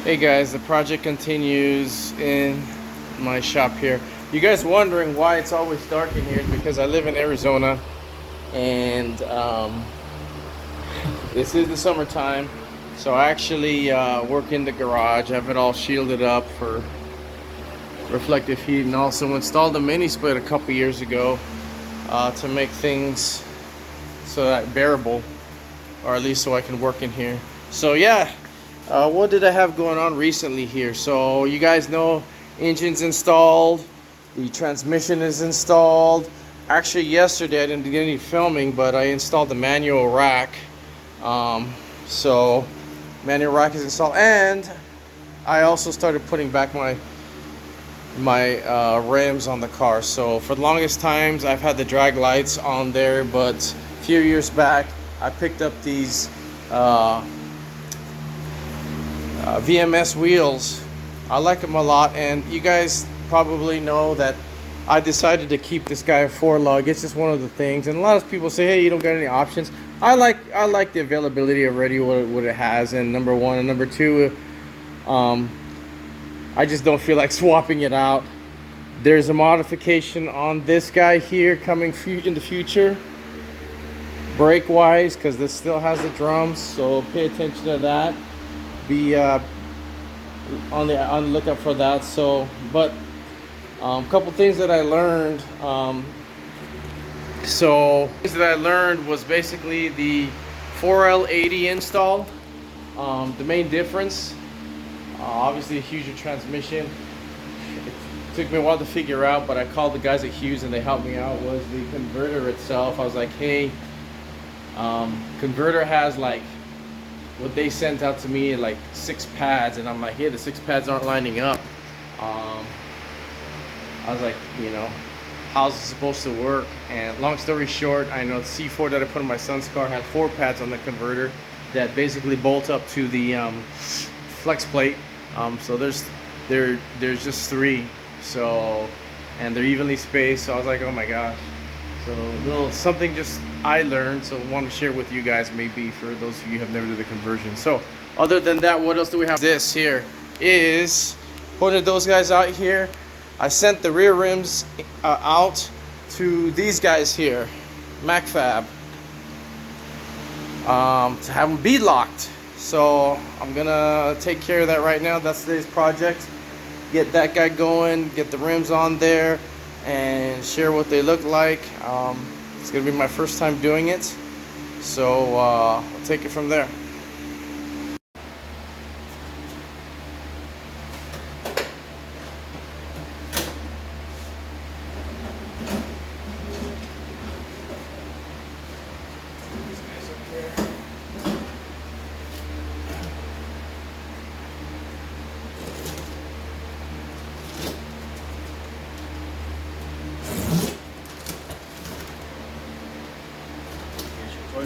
Hey guys, the project continues in my shop here. You guys wondering why it's always dark in here? It's because I live in Arizona and this is the summertime. So I actually work in the garage. I have it all shielded up for reflective heat, and also installed a mini split a couple years ago to make things so that bearable, or at least so I can work in here. So yeah. What did I have going on recently here? So you guys know, engine's installed, the transmission is installed. Actually yesterday I didn't do any filming, but I installed the manual rack. So manual rack is installed, and I also started putting back my rims on the car. So for the longest times I've had the drag lights on there, but a few years back I picked up these VMS wheels. I like them a lot, and you guys probably know that I decided to keep this guy a 4-lug. It's just one of the things, and a lot of people say, hey, you don't got any options. I like the availability already, what it has, and number one, and number two, I just don't feel like swapping it out. There's a modification on this guy here coming in the future, brake wise, because this still has the drums, so pay attention to that. Be on the lookout for that. So, but a couple things that I learned. So things that I learned was basically the 4L80 install. The main difference, obviously a huger transmission. It took me a while to figure out, but I called the guys at Hughes and they helped me out. Was the converter itself. I was like, hey, converter has like, what they sent out to me, like 6 pads, and I'm like, hey, the 6 pads aren't lining up. I was like, you know, how's it supposed to work? And long story short, I know the C4 that I put in my son's car had 4 pads on the converter that basically bolt up to the flex plate. So there's just 3. So, and they're evenly spaced. So I was like, oh my gosh. So a little something just I learned, so I want to share with you guys, maybe for those of you who have never done the conversion. So other than that, what else do we have? This here is, pointed those guys out here. I sent the rear rims out to these guys here, Macfab, to have them bead locked. So I'm gonna take care of that right now. That's today's project. Get that guy going, get the rims on there, and share what they look like. It's gonna be my first time doing it, so I'll take it from there.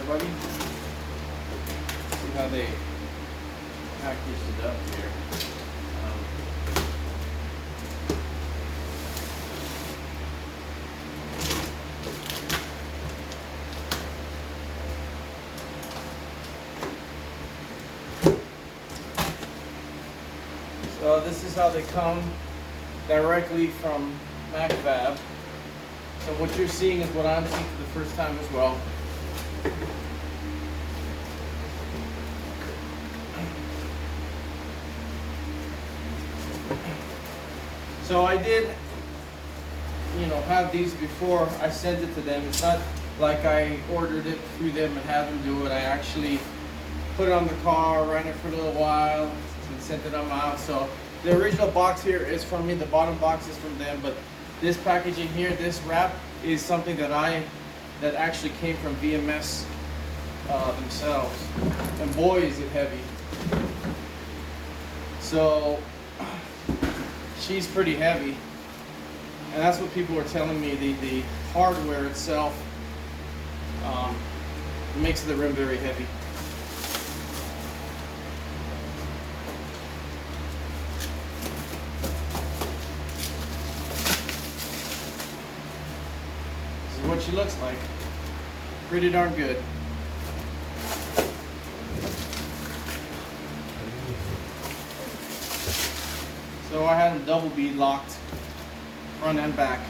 Buddy, see how they packaged it up here. So this is how they come directly from Macfab. So what you're seeing is what I'm seeing for the first time as well. So I did, you know, have these before I sent it to them. It's not like I ordered it through them and had them do it. I actually put it on the car, ran it for a little while, and sent it on out. So the original box here is from me. The bottom box is from them, but this packaging here, this wrap, is something that actually came from VMS themselves. And boy, is it heavy. So she's pretty heavy, and that's what people were telling me. The hardware itself makes the rim very heavy. This is what she looks like. Pretty darn good. So I had them double bead locked, front and back.